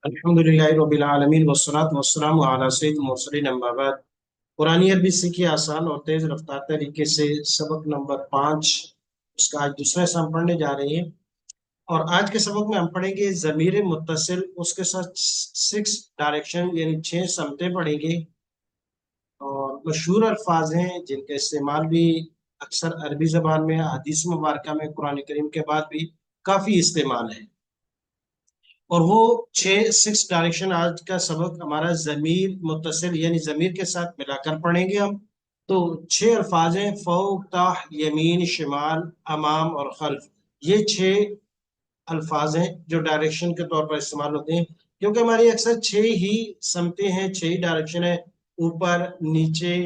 अल्हम्दुलिल्लाहि रब्बिल आलमीन वस्सलातु वस्सलामु अला सय्यिदिल मुरसलीन अम्मा बाद। कुरानी अरबी सीखिए आसान और तेज रफ्तार तरीके से। सबक नंबर 5, उसका आज दूसरा हिस्सा हम पढ़ने जा रहे हैं। और आज के सबक में हम पढ़ेंगे ज़मीर मुत्तसिल, उसके साथ 6 डायरेक्शन यानी 6 समतें पढ़ेंगे। और मशहूर अल्फाज हैं जिनका इस्तेमाल भी अक्सर अरबी ज़बान में, हदीस मुबारका में, कुरान करीम के बाद भी काफ़ी इस्तेमाल है। और वो 6 डायरेक्शन आज का सबक हमारा जमीर मुत्तसिल यानी जमीर के साथ मिलाकर पढ़ेंगे हम। तो 6 अल्फाज हैं: फौक, ताह, यमीन, शिमाल, अमाम और खल्फ। ये 6 अल्फाज हैं जो डायरेक्शन के तौर पर इस्तेमाल होते हैं, क्योंकि हमारी अक्सर 6 ही समतें हैं, 6 ही डायरेक्शन है: ऊपर, नीचे,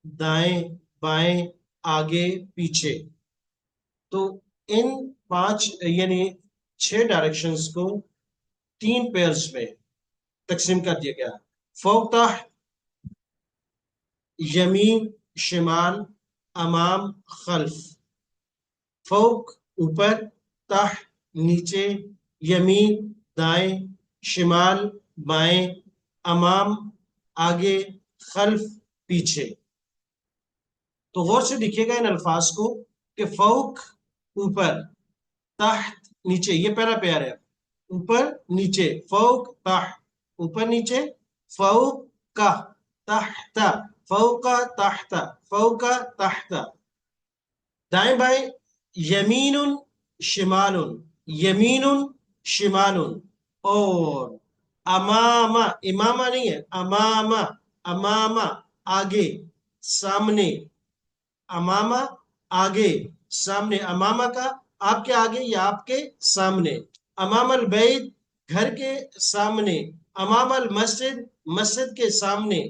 दाएं, बाएं, आगे, पीछे। तो इन 5 यानी 6 डायरेक्शंस को 3 पेयर्स में तकसीम कर दिया गया। फौक, यमीन, शिमाल, अमाम, खल्फ। फौक ऊपर, तह नीचे, यमीन दाएं, शिमाल बाएं, अमाम आगे, खल्फ पीछे। तो गौर से देखिएगा इन अल्फाज को कि फौक ऊपर, तहत नीचे, ये पहला पेयर है। ऊपर नीचे, फौक तह, ऊपर नीचे, फौक का तहता, फौका तहता, फौका तहता। दाएं बाएं, यमीनुन शिमालुन, यमीनुन शिमालुन। और अमामा, इमामा नहीं है, अमामा, अमामा आगे, सामने, अमामा आगे, सामने। अमामा का आपके आगे या आपके सामने। अमामल बैत, घर के सामने। अमामल मस्जिद, मस्जिद के सामने।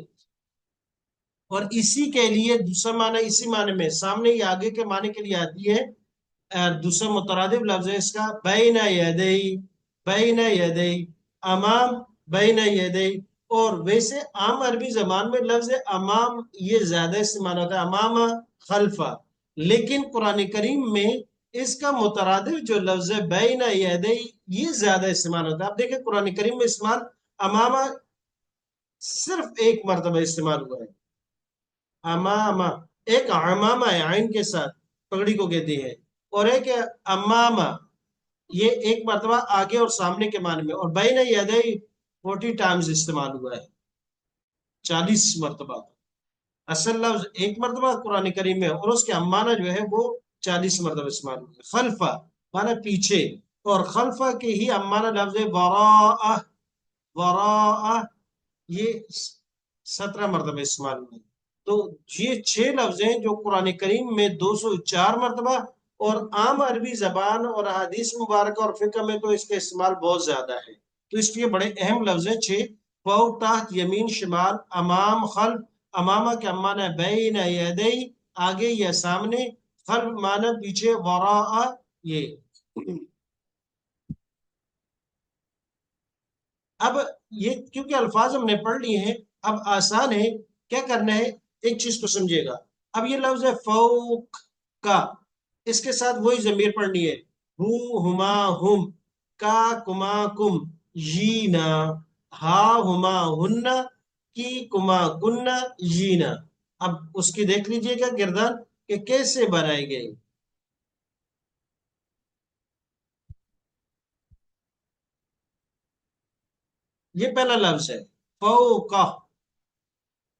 और इसी के लिए दूसरा माना, इसी माने में, सामने या आगे के माने के लिए आती है। दूसरा मुतरादिफ लफ्ज है इसका, बैन यदई, बैन यदई, अमाम, बैन यदई। और वैसे आम अरबी जबान में लफ्ज अमाम ये ज्यादा इस्तेमाल होता है, अमामा, खल्फा। लेकिन कुरान करीम में इसका मुतरादिफ जो लफ्ज है बैन यदई, ये ज्यादा इस्तेमाल होता है। आप देखें कुरान करीम में इस्तेमाल अमामा सिर्फ एक मरतबा इस्तेमाल हुआ है, अमामा। एक अमामा है आइन के साथ, पगड़ी को कहते हैं। और एक है अमामा, ये एक मरतबा आगे और सामने के माने में। और बैन यदई 40 टाइम्स इस्तेमाल हुआ है, 40 मरतबा। असल लफ्ज एक मरतबा कुरान करीम में, और उसके अम्माना जो है वो 40 मरतबा इस्तेमाल हुआ है। खल्फा माना पीछे, और खल्फा के ही अम्माना लफ्ज है वराअ, वराअ, ये 17 मरतबा इस्तेमाल हुए। तो ये 6 लफ्ज हैं जो कुरान करीम में 204 मरतबा, और आम अरबी जबान और हदीस मुबारक और फिक्र में तो इसका इस्तेमाल बहुत ज्यादा है। तो इसलिए बड़े अहम लफ्ज हैं 6। फौ, ताहत, यमीन, शिमाल, अमाम, खल्फ। अमामा के माना बैन यदई, आगे या सामने। खल्फ माना पीछे, वराअ ये। अब ये क्योंकि अल्फाज हमने पढ़ लिए हैं, अब आसान है। क्या करना है, एक चीज को समझिएगा। अब ये लफ्ज है फौक का, इसके साथ वही जमीर पढ़नी है। हु, हुमा, हुम, का, कुमा, कुम, यीना, हा, हुमा, हुन्ना, की, कुमा, कुन्ना, यीना। अब उसकी देख लीजिएगा किरदार कि कैसे बनाई गई। ये पहला लफ्ज है फौका,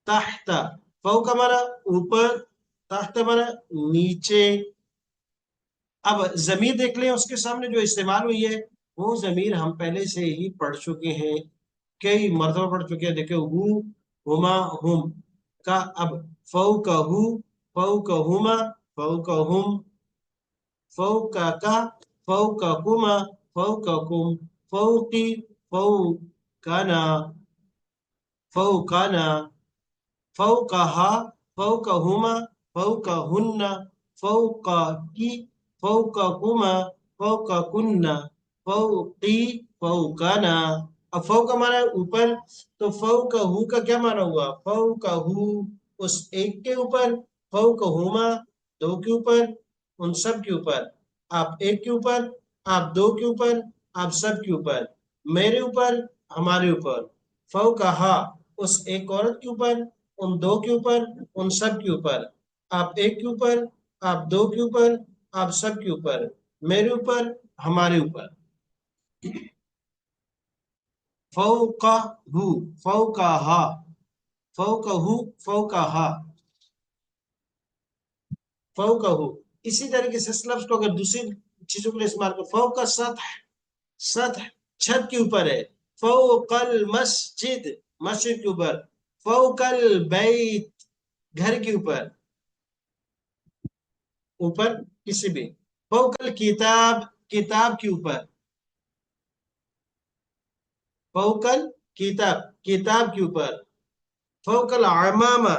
ताहता। फौ का माना ऊपर, ताहता माना नीचे। अब जमीर देख लें उसके सामने जो इस्तेमाल हुई है, वो जमीर हम पहले से ही पढ़ चुके हैं, कई मरतबा पढ़ चुके हैं। देखे हु, हुमा, हुम का। अब फौ का हु, फौ का हुमा, फौ का हुम, फौ का, फौ का कुमा, फौ का कुम, फौ की, फौ काना, फौ काना, फौकहा, फौकहुमा, फौकहुन्ना, फौकी, फौककुमा, फौककुन्ना, फौकी, फौकाना। अब फौ का माना है ऊपर, तो फौकहू का क्या माना हुआ, फौकहू उस एक के ऊपर, फौकहुमा दो के ऊपर, उन सब के ऊपर। आप एक के ऊपर, आप दो के ऊपर, आप सब के ऊपर। मेरे ऊपर, हमारे ऊपर, फौकाहा उस एक औरत के ऊपर, उन दो के ऊपर, उन सब के ऊपर, आप एक के ऊपर, आप दो के ऊपर, आप सब के ऊपर, मेरे ऊपर, हमारे ऊपर। फौकाहू, फौकाहा, फौकाहू, फौकाहा, फौकाहू। इसी तरीके से इस लफ्ज को अगर दूसरी चीजों के लिए इस्तेमाल करो, फौका सतह, सतह छत के ऊपर है, फौकल मस्जिद मस्जिद के ऊपर, फौकल बैत घर के ऊपर, ऊपर किसी भी, फौकल किताब किताब के ऊपर, फौकल किताब किताब के ऊपर, फौकल अमामा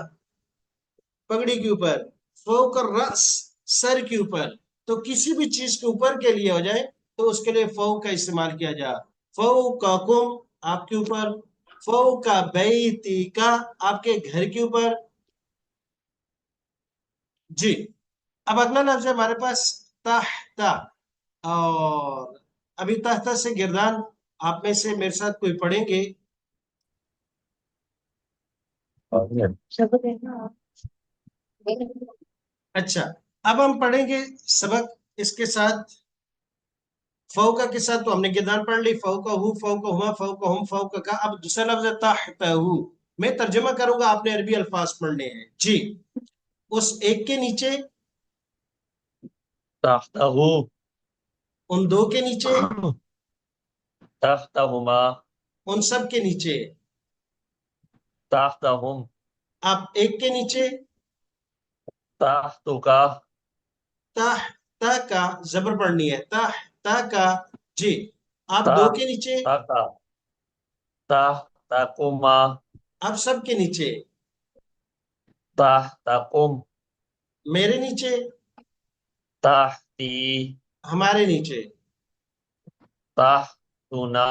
पगड़ी के ऊपर, फौकल रस सर के ऊपर। तो किसी भी चीज के ऊपर के लिए हो जाए तो उसके लिए फौ का इस्तेमाल किया जाए। फौ का कुम आपके ऊपर, फौ का बैती का आपके घर के ऊपर। जी, अब अगला लफ्ज है हमारे पास ताहता। और अभी ताहता से गिरदान आप में से मेरे साथ कोई पढ़ेंगे? अच्छा, अब हम पढ़ेंगे सबक इसके साथ, फौका के साथ तो हमने गिरदान पढ़ ली, फौका हु, फौका हुमा, फौका हुम, फौका का। अब दूसरा लफ्ज है ताहतहू। मैं तर्जुमा करूंगा, आपने अरबी अल्फाज पढ़ने हैं जी। उस एक के नीचे, तहतहु, उन दो के नीचे, तहतहुमा, उन सब के नीचे, तहतहुम, आप एक के नीचे, तहतुका, ताह ता का जबर पढ़नी है, ताह ता का। जी, आप दो के नीचे, तहतका, तहतकुमा, आप सब के नीचे, तहतकुम, मेरे नीचे, तहती, हमारे नीचे, तहतुना,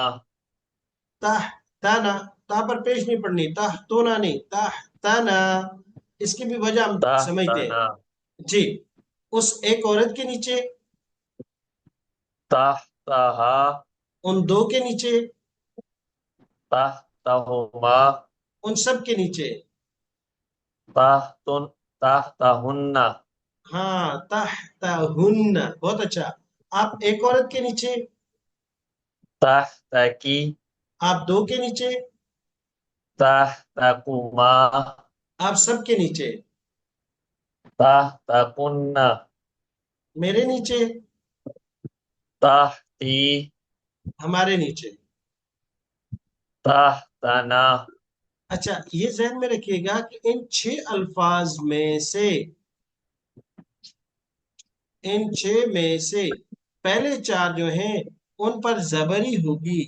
ताह ताना, ता पर पेश नहीं पड़नी, ताह तोना नहीं, ताह ताना। इसकी भी वजह हम समझते तहतना, हैं जी। उस एक औरत के नीचे, तहतहा, उन दो के नीचे, तहतहुमा, उन सब के नीचे। तहतुन, तहतहुन्ना, हाँ, ताहताहुन्ना, बहुत अच्छा। आप एक औरत के नीचे, तहतकी, आप दो के नीचे, तहतकुमा, आप सब के नीचे, तहतकुन्ना, मेरे नीचे, तहती, हमारे नीचे। तहतना, अच्छा, ये जहन में रखिएगा कि इन 6 अल्फाज में से, इन 6 में से पहले 4 जो हैं उन पर जबरी होगी,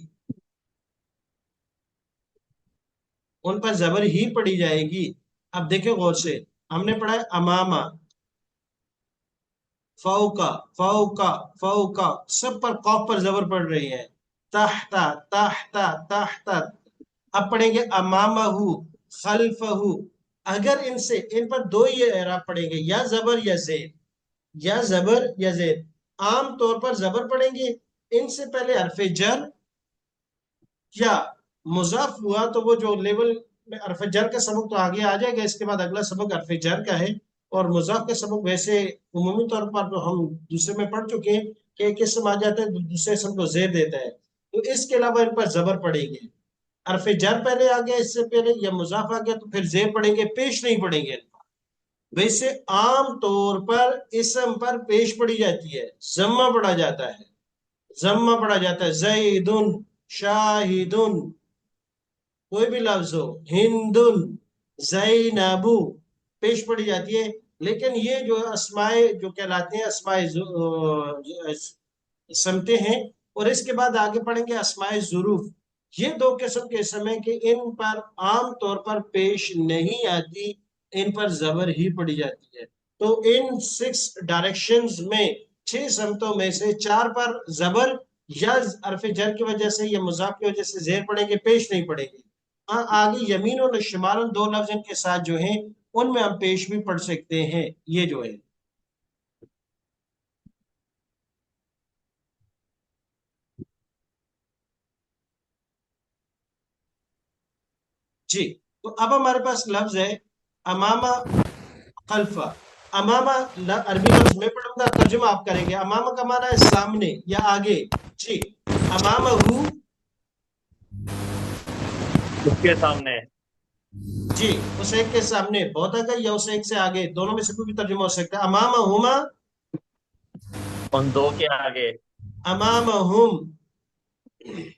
उन पर जबर ही पड़ी जाएगी। अब देखिए गौर से, हमने पढ़ा है अमामा, फौका, फौका, फौका, सब पर कौफ पर जबर पड़ रही है। ताहता, ताहता, ताहता। अब पढ़ेंगे अमामहू, खल्फहू। अगर इनसे, इन पर दो ही एराब पढ़ेंगे, या जबर या जेर, या जबर या जेर। आम तौर पर जबर पढ़ेंगे, इनसे पहले हरफ जर या मुजाफ हुआ तो वो जो लेवल में हरफ जर का सबक तो आगे आ जाएगा, इसके बाद अगला सबक हरफ जर का है। और मुजाफ का सबक वैसे उमूमी तौर पर तो हम दूसरे में पढ़ चुके हैं कि एक इसम आ जाता है दूसरे इसम को जेर देता है। तो इसके अलावा इन पर जबर पड़ेंगे, हरफ जर पहले आ गया इससे पहले, या मुजाफ आ गया तो फिर जेर पढ़ेंगे, पेश नहीं पढ़ेंगे इन पर। वैसे आम तौर पर इसम पर पेश पड़ी जाती है, जम्मा पढ़ा जाता है, जम्मा पढ़ा जाता है, जैदुन, शाहिदुन, कोई भी लफ्ज हो, हिंदुन, जैनबू, पेश पड़ी जाती है। लेकिन ये जो अस्माए जो कहलाते हैं, अस्माए समते हैं। और इसके बाद आगे पढ़ेंगे अस्माए जुरूफ। ये दो किस्म के समय के इन पर आम तौर पर पेश नहीं आती, इन पर जबर ही पड़ी जाती है। तो इन 6 डायरेक्शंस में, 6 समतों में से 4 पर जबर या हरफ जर की वजह से या मुजाफ की वजह से जेर पड़ेंगे, पेश नहीं पड़ेंगे। आगे यमीन और शिमाल दो लफ्ज के साथ जो हैं उनमें हम पेश भी पढ़ सकते हैं, ये जो है। जी। तो अब हमारे पास लफ्ज है अमामा खल्फा। अमामा अरबी लफ्ज में पढ़ूंगा, तर्जुमा आप करेंगे। अमामा का माना है सामने या आगे। जी। अमामा हु, उसके सामने। जी, उस एक के सामने बहुत आगे या उस एक से आगे, दोनों में से कोई भी तर्जुमा हो सकता है। अमामा हुमा, उन दो के आगे। अमामा हुम,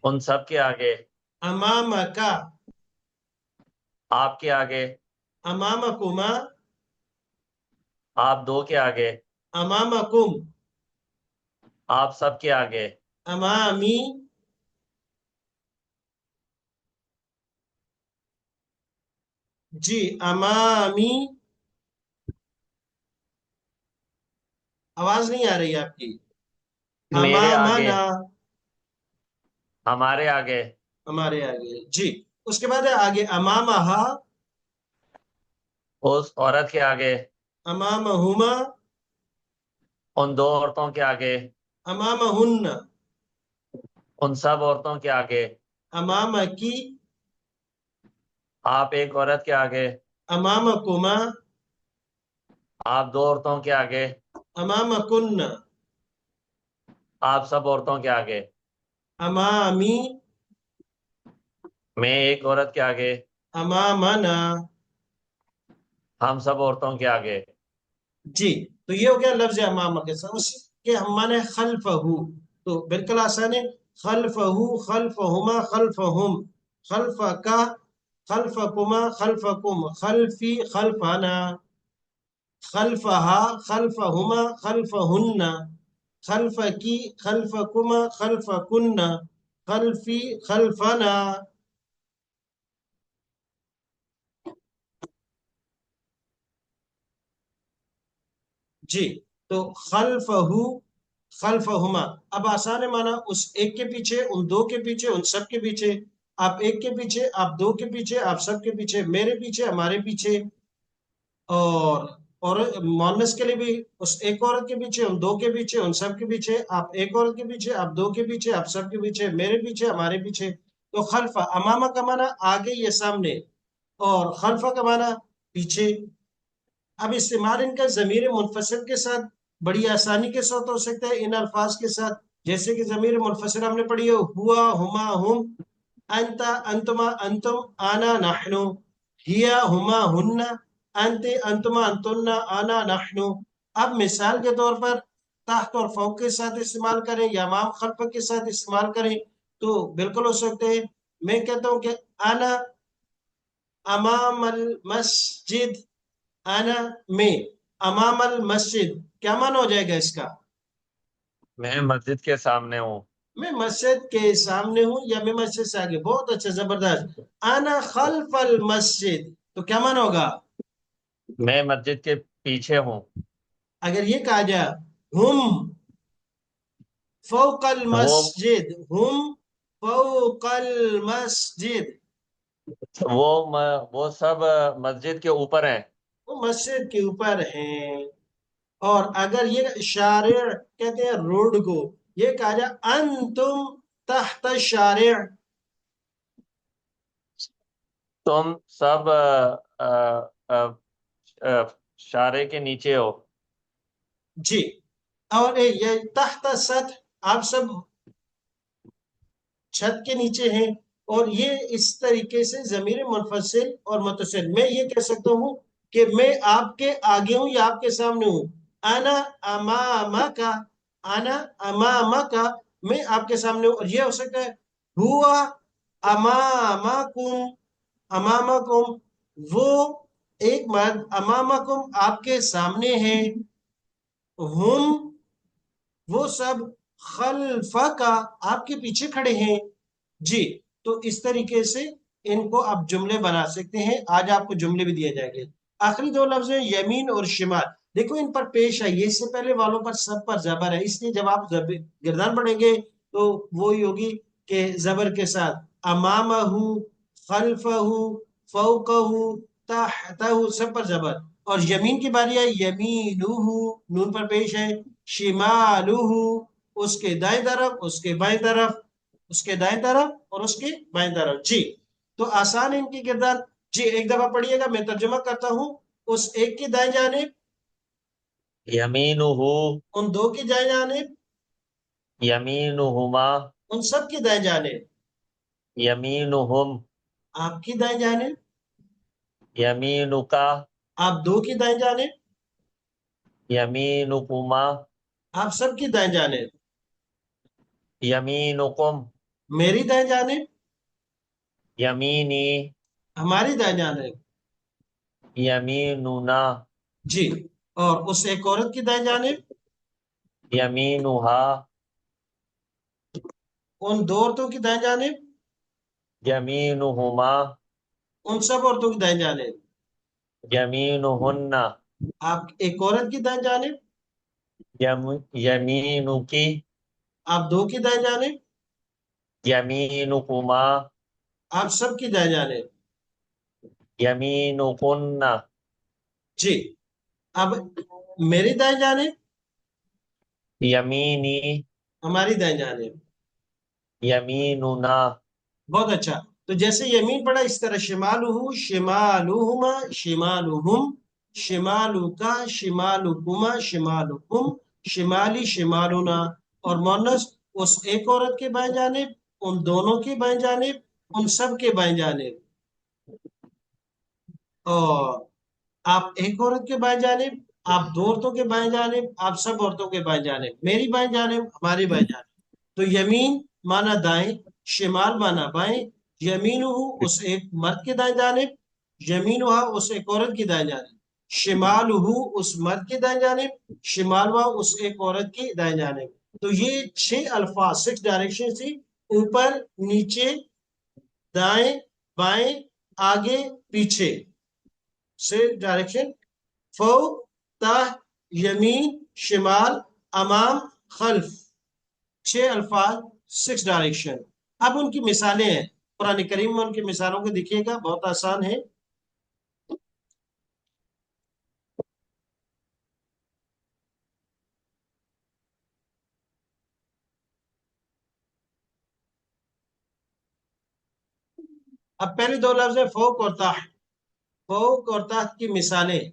उन सब के आगे। अमामा का, आपके आगे। अमामा कुमा, आप दो के आगे। अमामा कुम, आप सब के आगे। अमामी, जी, अमामी। आवाज नहीं आ रही है आपकी। मेरे आगे। अमामना, हमारे आगे। हमारे आगे। जी। उसके बाद है आगे अमामहा, उस औरत के आगे। अमामहुमा, उन दो औरतों के आगे। अमामहुन्ना, उन सब औरतों के आगे। अमामकी, आप एक औरत के आगे। अमामकुमा, आप दो औरतों के आगे। अमामकुन्ना, आप सब औरतों के आगे। अमामी, मैं एक औरत के आगे। अमामना। हम सब औरतों के आगे। जी। तो ये हो गया लफ्ज अमामा के साथ। उसके हम माने खल्फहू, तो बिल्कुल आसान है। खल्फहू, खल्फहुमा, खल्फहुम, खल्फका, खल्फकुमा, खल्फकुम, खल्फी, खल्फना, खल्फहा, खल्फहुमा, खल्फहुन्ना, खल्फकी, खल्फकुमा, खल्फकुन्ना, खल्फी, खल्फना। जी। तो खल्फहू, खल्फहुमा, अब आसान है माना उस एक के पीछे, उन दो के पीछे, उन सब के पीछे। आप एक के पीछे, आप दो के पीछे, आप सब के पीछे, मेरे पीछे, हमारे पीछे। और मोहनस के लिए भी उस एक औरत के पीछे, उन दो के पीछे, उन सब के पीछे। आप एक औरत के पीछे, आप दो के पीछे, आप सब के पीछे, मेरे पीछे, हमारे पीछे। तो खल्फा अमामा का माना आगे या सामने, और खल्फा का माना पीछे। अब इस्तेमाल इनका जमीर मुनफसिल के साथ बड़ी आसानी के साथ हो सकता है इन अल्फाज के साथ। जैसे कि जमीर मुनफसिल हमने पढ़ी है, हुआ, हुमा, हुम, अंता, अंतुमा, अंतुम, आना, नहनु, हिया, हुमा, हुन्ना, अंते, अंतुमा, अंतुन्ना, आना, नहनु। अब मिसाल के तौर पर तहत और फौक के साथ इस्तेमाल करें या अमाम खल्फ के साथ इस्तेमाल करें तो बिल्कुल हो सकते हैं। मैं कहता हूं कि आना अमाम अल मस्जिद, आना में, अमाम अल मस्जिद, क्या माना हो जाएगा इसका? मैं मस्जिद के सामने हूँ। मैं मस्जिद के सामने हूं या मैं मस्जिद से आगे। बहुत अच्छा, जबरदस्त। आना खल्फ अल मस्जिद, तो क्या माना होगा? मैं मस्जिद के पीछे हूँ। अगर ये कहा जाए हुम फौकल वो मस्जिद, हुम फौकल मस्जिद, वो सब मस्जिद के ऊपर हैं। वो मस्जिद के ऊपर हैं। और अगर ये शारिर कहते हैं रोड को, ये कहा जाए अंतुम तहत शारिर। तुम सब शारे के नीचे हो। जी। और ये तहत सतह, आप सब छत के नीचे हैं। और ये इस तरीके से जमीर मुनफसिल और मुतसिल, मैं ये कह सकता हूं कि मैं आपके आगे हूं या आपके सामने हूं। आना अमामा का, आना अमामा का, मैं आपके सामने हूं। और ये हो सकता है हुआ अमामाकुम, अमामाकुम, वो एक मर्द अमामाकुम आपके सामने है। हुम, वो सब खल्फा का आपके पीछे खड़े हैं। जी। तो इस तरीके से इनको आप जुमले बना सकते हैं। आज आपको जुमले भी दिए जाएंगे। आखिरी दो लफ्ज हैं यमीन और शिमाल। देखो इन पर पेश है, ये इससे पहले वालों पर सब पर जबर है, इसलिए जब आप गिरदान पढ़ेंगे तो वो ही होगी कि जबर के साथ अमामहू, खल्फहू, फौकहू, तहतहू, सब पर जबर। और यमीन की बारी है, यमीनुहू, नून पर पेश है। शिमालुहू, उसके दाएं तरफ, उसके बाएं तरफ, उसके दाएं तरफ और उसके बाएं तरफ। जी। تو آسان ہے ان کی کردار. جی ایک دفعہ پڑھیے گا, میں ترجمہ کرتا ہوں. اس ایک کی دائیں جانب, يمينه ان دو کی دائیں جانب, يمينهما ان سب کی دائیں جانب, يمينهم آپ کی دائیں جانب, يمينك آپ دو کی دائیں جانب, يمينكما آپ سب کی دائیں جانب, يمينكم میری دائیں جانب, يميني ہماری دائیں جانب. يميننا جی, اور اس ایک عورت کی دائیں جانب, يمينها ان دو عورتوں کی دائیں جانب, يمينهما ان سب عورتوں کی دائیں جانب, يمينهن آپ ایک عورت کی دائیں جانب, يمينك آپ دو کی دائیں جانب, يمينكما آپ سب کی دائیں جانب. يمينكن جی, اب میری دائیں جانب, يميني ہماری دائیں جانب. يميننا بہت اچھا. تو جیسے یمین پڑھا اس طرح شمالہ, شمالہما, شمالہم, شمالک, شمالکما, شمالکم, شمالی, شمالنا. اور مونس اس ایک عورت کے بائیں جانب, ان دونوں کی بائیں جانب, ان سب کے بائیں جانب. اور آپ ایک عورت کے بائیں جانب, آپ دو عورتوں کے بائیں جانب, آپ سب عورتوں کے بائیں جانب, میری بائیں جانب, ہماری بائیں جانب. تو یمین مانا دائیں, شمال مانا بائیں, یمین اس ایک مرد کے دائیں جانب, یمین اس ایک عورت کی دائیں جانب, شمال اس مرد کی دائیں جانب, شمال اس ایک عورت کی دائیں جانب. تو یہ 6 الفاظ, 6 ڈائریکشن تھی, اوپر, نیچے, دائیں, بائیں, آگے, پیچھے. 6 ڈائریکشن, فوق, تحت, یمین, شمال, امام, خلف. 6 الفاظ, 6 ڈائریکشن. اب ان کی مثالیں ہیں قرآن کریم میں, ان کی مثالوں کو دیکھیے گا, بہت آسان ہے. اب پہلے 2 لفظ ہیں فوق اور تحت. فوق اور تحت کی مثالیں,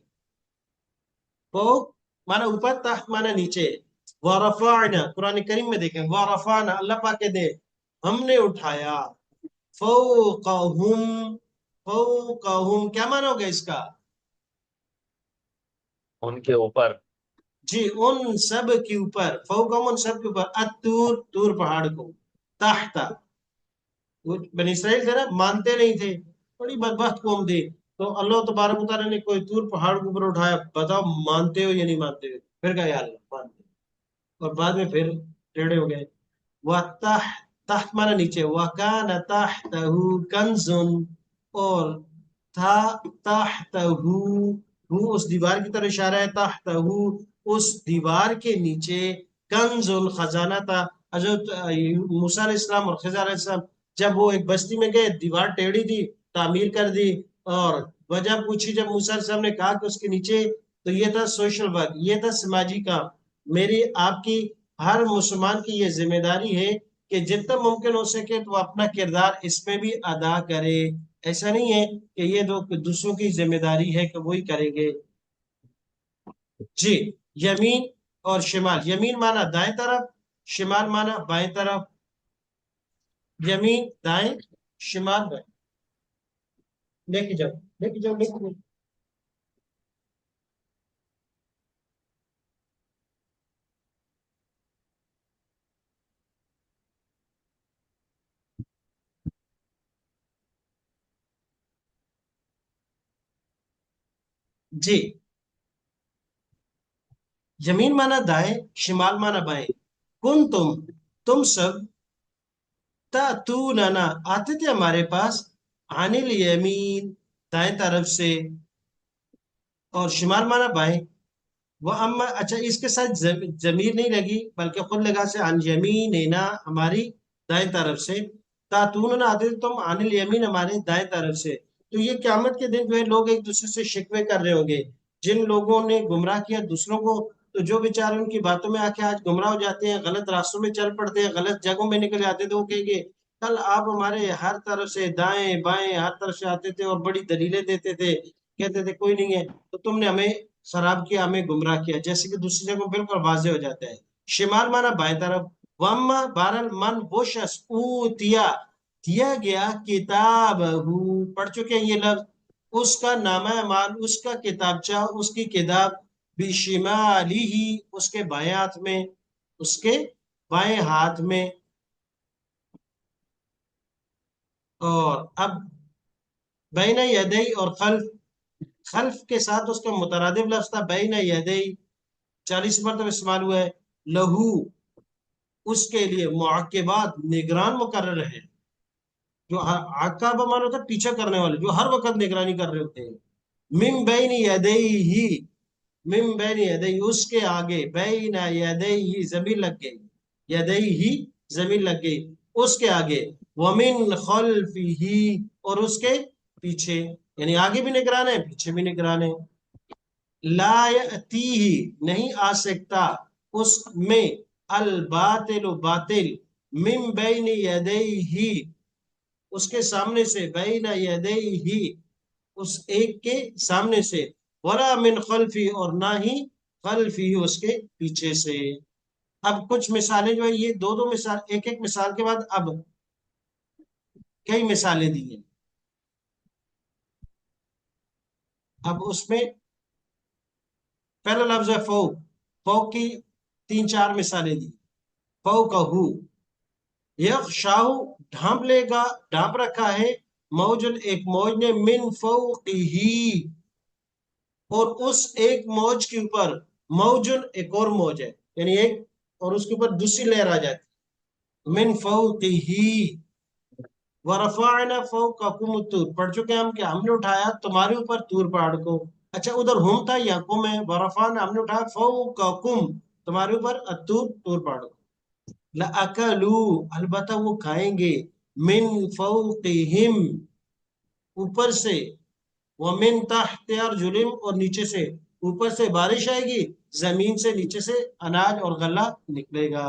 فوق مانا اوپر, تحت مانا نیچے. ورفعنا, قرآن کریم میں دیکھیں, ورفعنا اللہ پاک کے دے, ہم نے اٹھایا. فوقہم, فوقہم کیا مانا ہوگا اس کا؟ ان کے اوپر. جی ان سب کے اوپر, فوقہم ان سب کے اوپر. الطور, طور پہاڑ کو. تحت, بنی اسرائیل تھے نا, مانتے نہیں تھے, بڑی بدبخت قوم تھی. تو اللہ تبارک و تعالیٰ نے کوئی طور پہاڑ کے اوپر اٹھایا, بتاؤ مانتے ہو یا نہیں مانتے ہو؟ پھر کہا یا اللہ مانتے ہو. اور بعد میں پھر ٹیڑھے ہو گئے. وَتَحْتَ, تحت مانا نیچے. وَكَانَ تَحْتَهُ كَنْزٌ, اور تھا تحتہو, ہو اس دیوار کی طرف اشارہ ہے, تحتہو اس دیوار کے نیچے, کنز خزانہ تھا. حضرت موسیٰ علیہ السلام اور خضر علیہ السلام جب وہ ایک بستی میں گئے, دیوار ٹیڑھی تھی, تعمیر کر دی, اور وجہ پوچھی جب موسیٰ علیہ السلام نے کہا کہ اس کے نیچے, تو یہ تھا سوشل ورک, یہ تھا سماجی کام. میری آپ کی, ہر مسلمان کی یہ ذمہ داری ہے کہ جتنا ممکن ہو سکے تو اپنا کردار اس میں بھی ادا کرے. ایسا نہیں ہے کہ یہ دوسروں کی ذمہ داری ہے کہ وہی کریں گے. جی, یمین اور شمال. یمین مانا دائیں طرف, شمال مانا بائیں طرف. یمین دائیں, شمال بائیں. لے کے جاؤ, لے کے جاؤ, لے کے جاؤ. جی, یمین مانا دائیں, شمال مانا بائیں. کن تم سب, تاتوننا آتے تھے ہمارے پاس, عن الیمین دائیں طرف سے, اور شمال مانا بائیں. وہ اما, اچھا اس کے ساتھ ضمیر نہیں لگی بلکہ خود لگا سے, عن یمیننا ہماری دائیں طرف سے. تاتوننا آتے تھے تم, عن الیمین ہمارے دائیں طرف سے. تو یہ قیامت کے دن جو ہے لوگ ایک دوسرے سے شکوے کر رہے ہوں گے, جن لوگوں نے گمراہ کیا دوسروں کو. تو جو بیچارے ان کی باتوں میں آ کے آج گمراہ ہو جاتے ہیں, غلط راستوں میں چل پڑتے ہیں, غلط جگہوں میں نکل جاتے ہیں, تو وہ کہیں گے کل آپ ہمارے ہر طرف سے دائیں بائیں ہر طرف سے آتے تھے اور بڑی دلیلیں دیتے تھے، کہتے تھے کوئی نہیں ہے، تو تم نے ہمیں خراب کیا، ہمیں گمراہ کیا، جیسے کہ دوسری جگہ بالکل واضح ہو جاتا ہے۔ شمال مانا بائیں طرف، وما بہرحال من وہ شخص اوتیا دیا گیا کتاب پڑھ چکے ہیں یہ لفظ، اس کا نامہ اعمال، اس کا کتابچہ، اس کی کتاب، بشمالی ہی اس کے بائیں ہاتھ میں، اس کے بائیں ہاتھ میں۔ اور اب بین یدئی اور خلف، خلف کے ساتھ اس کا مترادف لفظ تھا بین یدئی، 40 مرتبہ استعمال ہوا ہے۔ لہو اس کے لیے معقبات نگران مقرر ہے، جو عقابہ مانا ہوتا ہے پیچھا کرنے والے، جو ہر وقت نگرانی کر رہے ہوتے ہیں۔ من بین یدئی، من بین یدئی اس کے آگے، بین یدئی زمین لگ گئی، یدئی زمین لگ گئی اس کے آگے، ومن خلفہ اور اس کے پیچھے، یعنی آگے بھی نگران ہے پیچھے بھی نگران ہے۔ لا یأتیہ نہیں آ سکتا اس میں، الباطل باطل، من بین یدیہ اس کے سامنے سے، بین یدیہ اس ایک کے سامنے سے، ولا من خلفی اور نہ ہی خلفی اس کے پیچھے سے۔ اب کچھ مثالیں جو ہے یہ دو دو مثال، ایک ایک مثال کے بعد اب کئی مثالیں دی ہیں۔ اب اس میں پہلا لفظ ہے فوق، فوق کی 3 4 مثالیں دی۔ فوقہ یغشاہ ڈھانپ لے گا، ڈھانپ رکھا ہے، موجن ایک موج نے، من فوقہ اور اس ایک موج کے اوپر، موجن ایک اور موج ہے، یعنی ایک اور اس کے اوپر دوسری لہر آ جاتی، من فوقہ ورفعنا فوقکم الطور، پڑھ چکے ہم کہ ہم نے اٹھایا تمہارے اوپر طور پہاڑ کو۔ اچھا ادھر ہم تھا یا کم ہے، ورفعنا ہم نے اٹھایا فوقکم تمہارے اوپر الطور طور پہاڑ کو۔ لَأَكَلُوا البتہ وہ کھائیں گے، من فوقہم اوپر سے، ومن تحت ارجلہم اور نیچے سے، اوپر سے بارش آئے گی، زمین سے نیچے سے اناج اور غلہ نکلے گا۔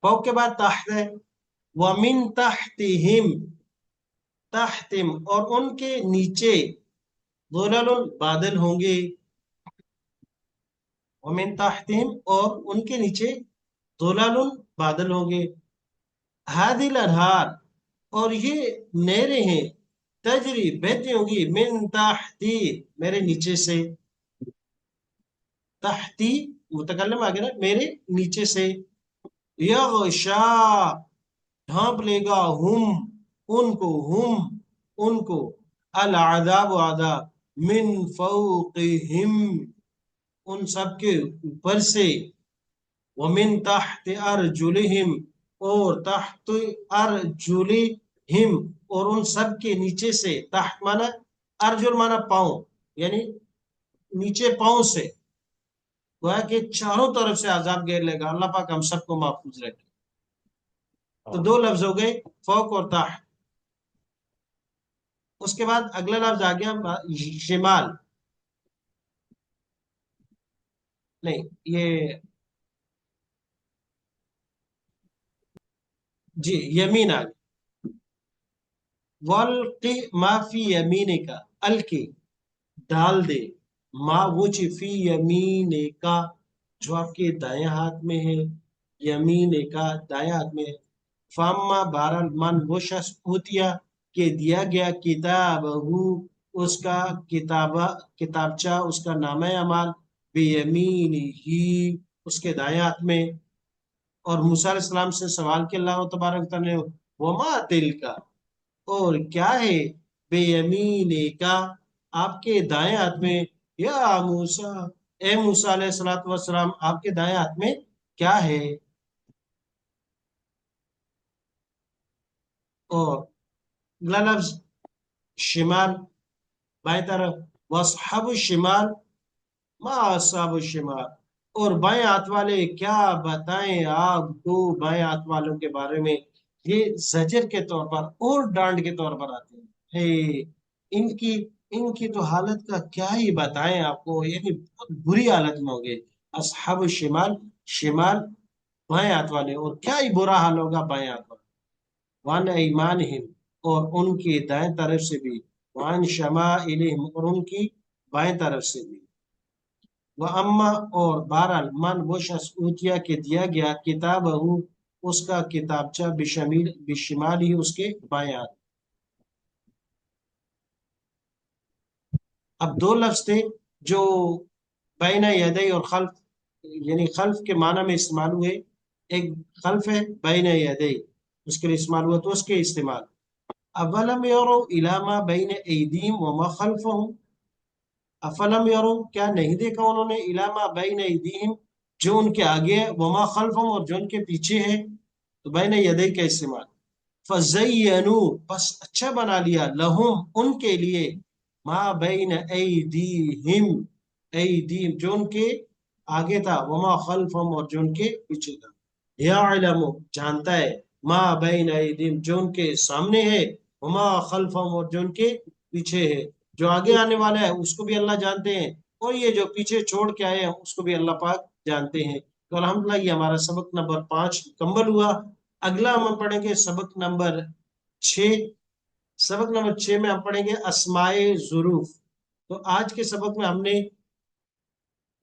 فوق کے بعد تحت ہے، ومن تحتہم تحتم اور ان کے نیچے، ظلل بادل ہوں گے، ومن تحتہم اور ان کے نیچے، ظلل بادل ہوں گے۔ ہادی الانہار اور یہ نہریں ہیں، تجری بہتی ہوں گی، من تحتی میرے نیچے سے، تحتی متکلم آگے نا، میرے نیچے سے، یغشا ڈھانپ لے گا، ہم ان کو العذاب عذاب، من فوقہم ان سب کے اوپر سے، ومن تحت ارجلہم اور تحت ارجلہم اور ان سب کے نیچے سے، تحت مانا ارجل مانا پاؤں، یعنی نیچے پاؤں سے، گویا کہ چاروں طرف سے عذاب گھیر لے گا۔ اللہ پاک ہم سب کو محفوظ رکھے۔ تو 2 لفظ ہو گئے، فوق اور تحت۔ اس کے بعد اگلا لفظ آ گیا شمال، نہیں یہ جی یمین آ گئی، والقی ما فی یمینے کا، القی ڈال دے، ما وہ چیز فی یمینے کا جو آپ کے دائیں ہاتھ میں ہے، یمینے کا دائیں ہاتھ میں ہے۔ فاما بہرحال من وہ شخص اوتیا کہ دیا گیا کتاب اس کا کتابچہ، اس کا نامہ اعمال، بیمینہ اس کے دائیں ہاتھ میں۔ اور موسیٰ علیہ السلام سے سوال کیا اللہ تبارک تعالیٰ نے، وما تلک اور کیا ہے، بے یمینے کا آپ کے دائیں ہاتھ میں، یا موسیٰ اے موسیٰ علیہ السلام آپ کے دائیں ہاتھ میں کیا ہے۔ اور اگلا لفظ شمال بائیں طرف، واصحاب الشمال ما اصحاب الشمال اور بائیں ہاتھ والے کیا بتائیں آپ کو بائیں ہاتھ والوں کے بارے میں، یہ زجر کے طور پر اور ڈانٹ کے طور پر آتے ہیں، ہے ان کی ان کی تو حالت کا کیا ہی بتائیں آپ کو، یعنی بہت بری حالت میں ہو گئے. اصحاب الشمال، شمال بائیں ہاتھ والے، اور کیا ہی برا حال ہوگا بائیں ہاتھ والے. وان ایمانہم، اور ان کی دائیں طرف سے بھی، وان شمائلہم، اور ان کی بائیں طرف سے بھی. وہ اما، اور بہرحال من وہ شخص اوتیا کے دیا گیا کتاب اس کا کتابچہ بشمال ہی، اس کے بائیں ہاتھ. اب دو لفظ تھے جو بین یدئی اور خلف، یعنی خلف کے معنی میں استعمال ہوئے. ایک خلف ہے بین یدئی، اس کے لیے استعمال ہوا، تو اس کے استعمال اولم یرو الی ما بین ایدیہم وما خلفہم. افلم یرو، کیا نہیں دیکھا انہوں نے، الی ما بین ایدیہم، جو ان کے آگے ہے، وما خلفہم، اور جو ان کے پیچھے ہے. تو بین یدئی کا استعمال. فزینو، بس اچھا بنا لیا، لہم، ان کے لیے، ما بین ایدیہم، ایدیہم جو ان کے آگے تھا، وما خلفہم، اور جو ان کے پیچھے تھا. یعلم، جانتا ہے، ما بین ایدیہم، جو ان کے سامنے ہے، وما خلفہم، اور جو ان کے پیچھے ہے. جو آگے آنے والا ہے اس کو بھی اللہ جانتے ہیں، اور یہ جو پیچھے چھوڑ کے آئے ہیں اس کو بھی اللہ پاک جانتے ہیں. تو الحمدللہ یہ ہمارا سبق نمبر 5 مکمل ہوا. اگلا ہم پڑھیں گے سبق نمبر 6. سبق نمبر 6 میں ہم پڑھیں گے اسماء ظروف. تو آج کے سبق میں ہم نے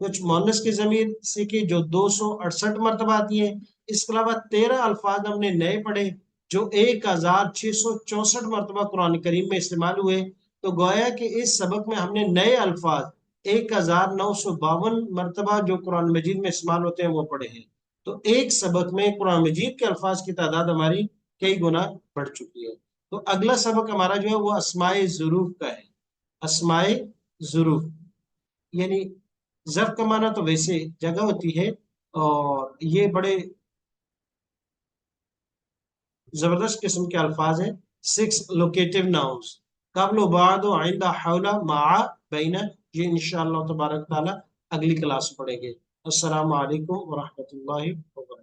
کچھ مؤنث کی ضمیر سیکھی جو 268 مرتبہ آتی ہیں. اس کے علاوہ 13 الفاظ ہم نے نئے پڑھے جو 1664 مرتبہ قرآن کریم میں استعمال ہوئے. تو گویا کہ اس سبق میں ہم نے نئے الفاظ 1952 مرتبہ جو قرآن مجید میں استعمال ہوتے ہیں وہ پڑھے ہیں. تو ایک سبق میں قرآن مجید کے الفاظ کی تعداد ہماری کئی گنا بڑھ چکی ہے. تو اگلا سبق ہمارا جو ہے وہ اسماء ظروف کا ہے. اسماء ظروف یعنی ظرف کا معنی تو ویسے جگہ ہوتی ہے، اور یہ بڑے زبردست قسم کے الفاظ ہیں. 6 لوکیٹو ناؤنز، قبل و بعد و عند حول مع بین، یہ انشاءاللہ تبارک تعالی اگلی کلاس پڑھیں گے. السلام علیکم ورحمۃ اللہ وبرکاتہ.